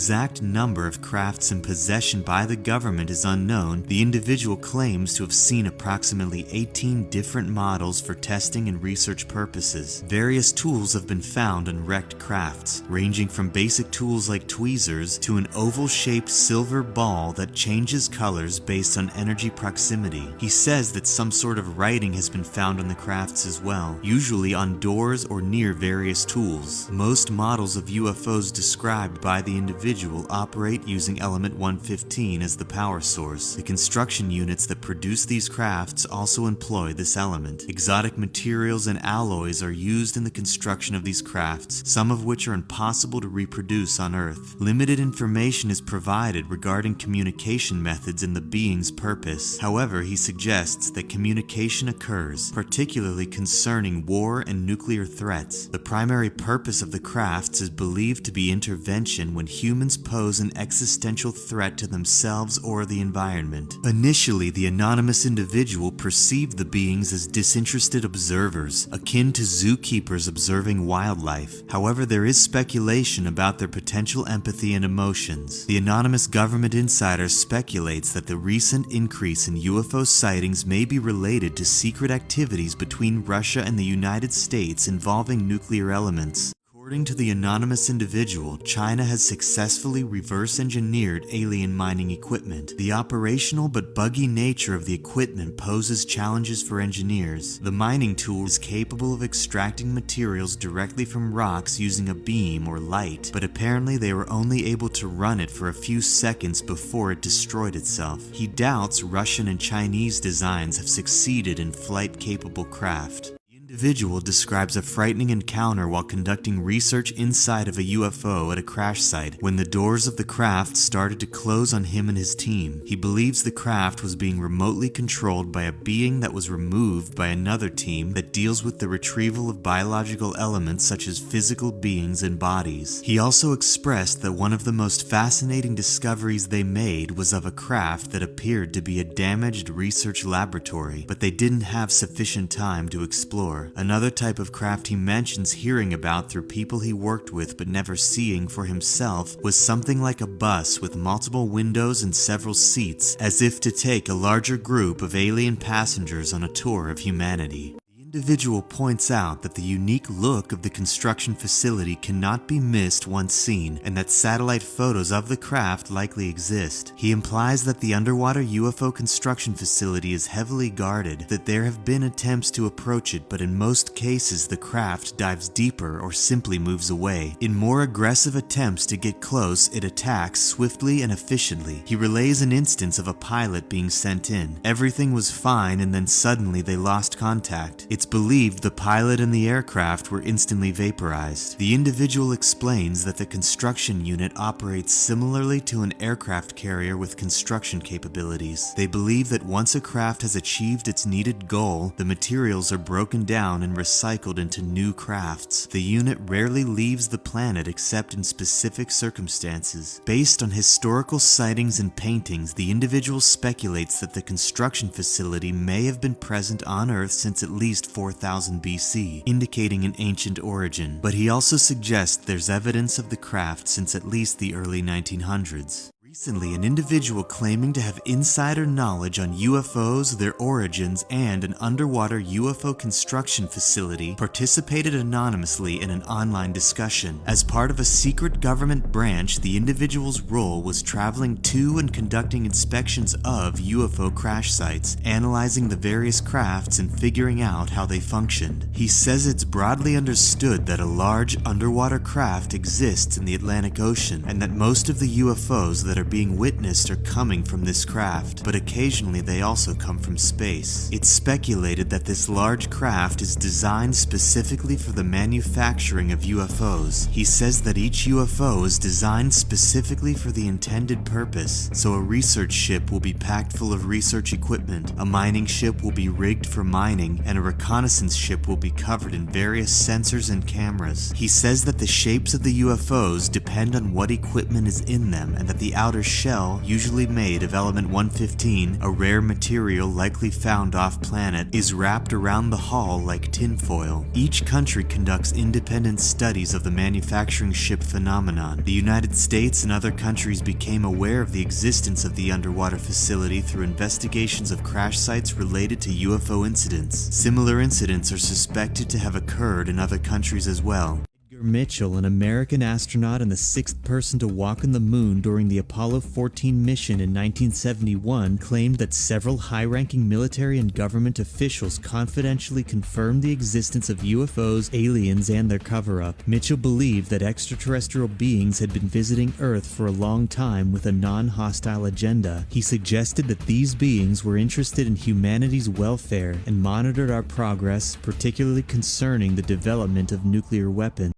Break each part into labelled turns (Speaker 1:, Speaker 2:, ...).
Speaker 1: exact number of crafts in possession by the government is unknown, the individual claims to have seen approximately 18 different models for testing and research purposes. Various tools have been found on wrecked crafts, ranging from basic tools like tweezers to an oval-shaped silver ball that changes colors based on energy proximity. He says that some sort of writing has been found on the crafts as well, usually on doors or near various tools. Most models of UFOs described by the individual operate using element 115 as the power source. The construction units that produce these crafts also employ this element. Exotic materials and alloys are used in the construction of these crafts, some of which are impossible to reproduce on Earth. Limited information is provided regarding communication methods and the being's purpose. However, he suggests that communication occurs, particularly concerning war and nuclear threats. The primary purpose of the crafts is believed to be intervention when humans pose an existential threat to themselves or the environment. Initially, the anonymous individual perceived the beings as disinterested observers, akin to zookeepers observing wildlife. However, there is speculation about their potential empathy and emotions. The anonymous government insider speculates that the recent increase in UFO sightings may be related to secret activities between Russia and the United States involving nuclear elements. According to the anonymous individual, China has successfully reverse-engineered alien mining equipment. The operational but buggy nature of the equipment poses challenges for engineers. The mining tool is capable of extracting materials directly from rocks using a beam or light, but apparently they were only able to run it for a few seconds before it destroyed itself. He doubts Russian and Chinese designs have succeeded in flight-capable craft. The individual describes a frightening encounter while conducting research inside of a UFO at a crash site when the doors of the craft started to close on him and his team. He believes the craft was being remotely controlled by a being that was removed by another team that deals with the retrieval of biological elements such as physical beings and bodies. He also expressed that one of the most fascinating discoveries they made was of a craft that appeared to be a damaged research laboratory, but they didn't have sufficient time to explore. Another type of craft he mentions hearing about through people he worked with but never seeing for himself was something like a bus with multiple windows and several seats, as if to take a larger group of alien passengers on a tour of humanity. The individual points out that the unique look of the construction facility cannot be missed once seen, and that satellite photos of the craft likely exist. He implies that the underwater UFO construction facility is heavily guarded, that there have been attempts to approach it, but in most cases the craft dives deeper or simply moves away. In more aggressive attempts to get close, it attacks swiftly and efficiently. He relays an instance of a pilot being sent in. Everything was fine, and then suddenly they lost contact. It's believed the pilot and the aircraft were instantly vaporized. The individual explains that the construction unit operates similarly to an aircraft carrier with construction capabilities. They believe that once a craft has achieved its needed goal, the materials are broken down and recycled into new crafts. The unit rarely leaves the planet except in specific circumstances. Based on historical sightings and paintings, the individual speculates that the construction facility may have been present on Earth since at least 4000 BC, indicating an ancient origin, but he also suggests there's evidence of the craft since at least the early 1900s. Recently, an individual claiming to have insider knowledge on UFOs, their origins, and an underwater UFO construction facility participated anonymously in an online discussion. As part of a secret government branch, the individual's role was traveling to and conducting inspections of UFO crash sites, analyzing the various crafts and figuring out how they functioned. He says it's broadly understood that a large underwater craft exists in the Atlantic Ocean, and that most of the UFOs that are being witnessed are coming from this craft, but occasionally they also come from space. It's speculated that this large craft is designed specifically for the manufacturing of UFOs. He says that each UFO is designed specifically for the intended purpose, so a research ship will be packed full of research equipment, a mining ship will be rigged for mining, and a reconnaissance ship will be covered in various sensors and cameras. He says that the shapes of the UFOs depend on what equipment is in them, and that the outer outer shell, usually made of element 115, a rare material likely found off-planet, is wrapped around the hull like tinfoil. Each country conducts independent studies of the manufacturing ship phenomenon. The United States and other countries became aware of the existence of the underwater facility through investigations of crash sites related to UFO incidents. Similar incidents are suspected to have occurred in other countries as well. Mitchell, an American astronaut and the sixth person to walk on the moon during the Apollo 14 mission in 1971, claimed that several high-ranking military and government officials confidentially confirmed the existence of UFOs, aliens, and their cover-up. Mitchell believed that extraterrestrial beings had been visiting Earth for a long time with a non-hostile agenda. He suggested that these beings were interested in humanity's welfare and monitored our progress, particularly concerning the development of nuclear weapons.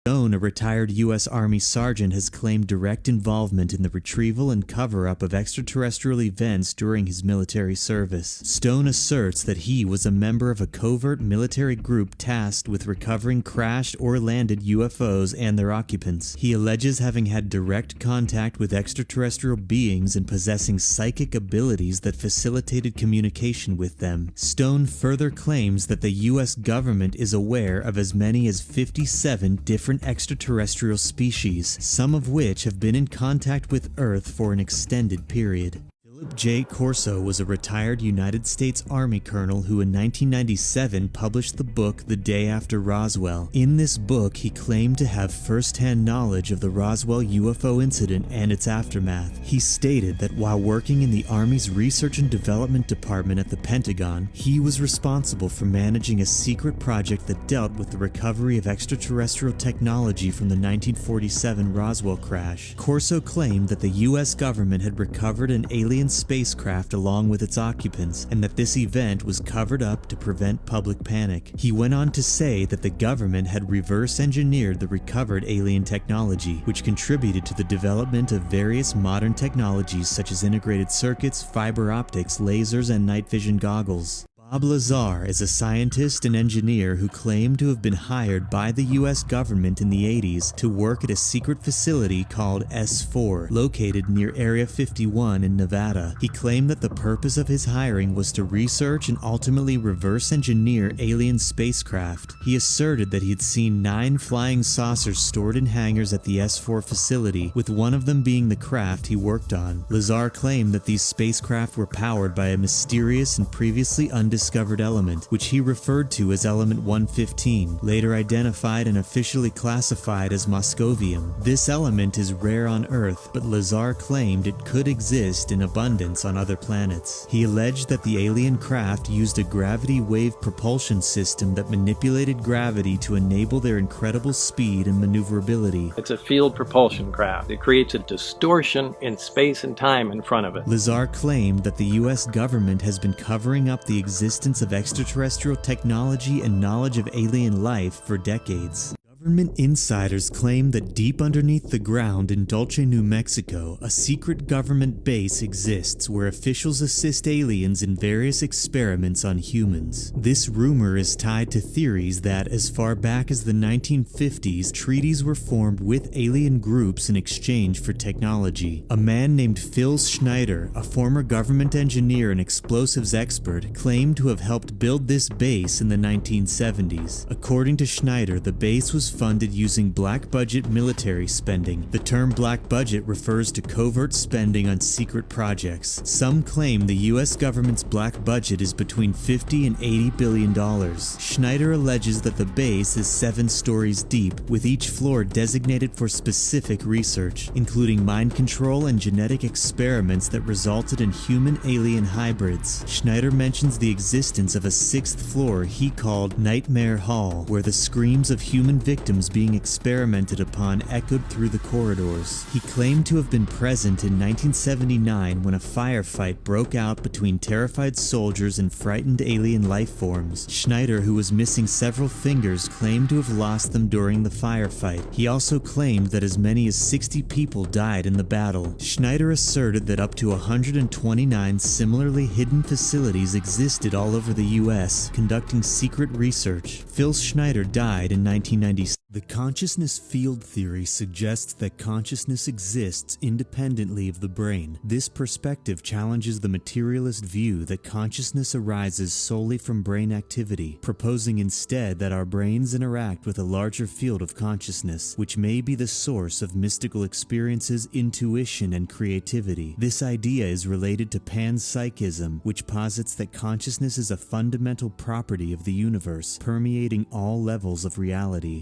Speaker 1: Stone, a retired U.S. Army sergeant, has claimed direct involvement in the retrieval and cover-up of extraterrestrial events during his military service. Stone asserts that he was a member of a covert military group tasked with recovering crashed or landed UFOs and their occupants. He alleges having had direct contact with extraterrestrial beings and possessing psychic abilities that facilitated communication with them. Stone further claims that the U.S. government is aware of as many as 57 different extraterrestrial species, some of which have been in contact with Earth for an extended period. Philip J. Corso was a retired United States Army colonel who in 1997 published the book The Day After Roswell. In this book, he claimed to have first-hand knowledge of the Roswell UFO incident and its aftermath. He stated that while working in the Army's Research and Development Department at the Pentagon, he was responsible for managing a secret project that dealt with the recovery of extraterrestrial technology from the 1947 Roswell crash. Corso claimed that the U.S. government had recovered an alien spacecraft along with its occupants, and that this event was covered up to prevent public panic. He went on to say that the government had reverse engineered the recovered alien technology, which contributed to the development of various modern technologies such as integrated circuits, fiber optics, lasers, and night vision goggles. Bob Lazar is a scientist and engineer who claimed to have been hired by the U.S. government in the 80s to work at a secret facility called S4, located near Area 51 in Nevada. He claimed that the purpose of his hiring was to research and ultimately reverse engineer alien spacecraft. He asserted that he had seen 9 flying saucers stored in hangars at the S4 facility, with one of them being the craft he worked on. Lazar claimed that these spacecraft were powered by a mysterious and previously undiscovered element, which he referred to as element 115, later identified and officially classified as moscovium. This element is rare on Earth, but Lazar claimed it could exist in abundance on other planets. He alleged that the alien craft used a gravity wave propulsion system that manipulated gravity to enable their incredible speed and maneuverability.
Speaker 2: It's a field propulsion craft. It creates a distortion in space and time in front of it.
Speaker 1: Lazar claimed that the U.S. government has been covering up the existence of extraterrestrial technology and knowledge of alien life for decades. Government insiders claim that deep underneath the ground in Dulce, New Mexico, a secret government base exists where officials assist aliens in various experiments on humans. This rumor is tied to theories that, as far back as the 1950s, treaties were formed with alien groups in exchange for technology. A man named Phil Schneider, a former government engineer and explosives expert, claimed to have helped build this base in the 1970s. According to Schneider, the base was funded using black budget military spending. The term black budget refers to covert spending on secret projects. Some claim the U.S. government's black budget is between $50 and $80 billion. Schneider alleges that the base is 7 stories deep, with each floor designated for specific research, including mind control and genetic experiments that resulted in human-alien hybrids. Schneider mentions the existence of a 6th floor he called Nightmare Hall, where the screams of human victims being experimented upon echoed through the corridors. He claimed to have been present in 1979 when a firefight broke out between terrified soldiers and frightened alien life forms. Schneider, who was missing several fingers, claimed to have lost them during the firefight. He also claimed that as many as 60 people died in the battle. Schneider asserted that up to 129 similarly hidden facilities existed all over the U.S., conducting secret research. Phil Schneider died in 1996. The consciousness field theory suggests that consciousness exists independently of the brain. This perspective challenges the materialist view that consciousness arises solely from brain activity, proposing instead that our brains interact with a larger field of consciousness, which may be the source of mystical experiences, intuition, and creativity. This idea is related to panpsychism, which posits that consciousness is a fundamental property of the universe, permeating all levels of reality.